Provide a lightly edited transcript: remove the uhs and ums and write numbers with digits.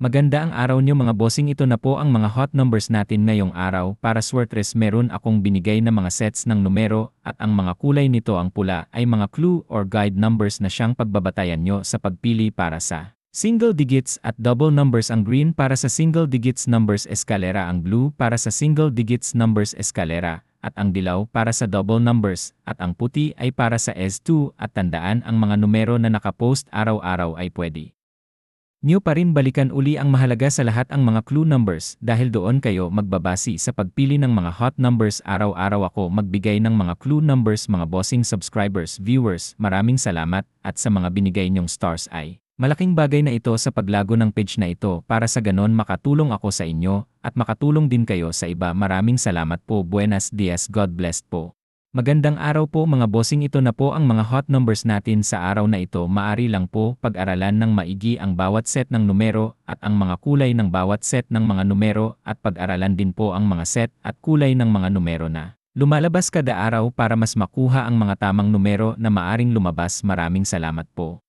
Maganda ang araw nyo mga bossing, ito na po ang mga hot numbers natin ngayong araw. Para Swertres meron akong binigay na mga sets ng numero at ang mga kulay nito ang pula ay mga clue or guide numbers na siyang pagbabatayan nyo sa pagpili para sa single digits at double numbers. Ang green para sa single digits numbers eskalera, ang blue para sa single digits numbers eskalera, at ang dilaw para sa double numbers, at ang puti ay para sa S2 at tandaan ang mga numero na nakapost araw-araw ay pwede nyo pa rin balikan uli. Ang mahalaga sa lahat ang mga clue numbers dahil doon kayo magbabasi sa pagpili ng mga hot numbers. Araw-araw ako magbigay ng mga clue numbers mga bossing subscribers, viewers. Maraming salamat at sa mga binigay nyong stars ay malaking bagay na ito sa paglago ng page na ito para sa ganon makatulong ako sa inyo at makatulong din kayo sa iba. Maraming salamat po. Buenos dias, God bless po. Magandang araw po mga bossing, ito na po ang mga hot numbers natin sa araw na ito. Maari lang po pag-aralan ng maigi ang bawat set ng numero at ang mga kulay ng bawat set ng mga numero at pag-aralan din po ang mga set at kulay ng mga numero na lumalabas kada araw para mas makuha ang mga tamang numero na maaring lumabas. Maraming salamat po.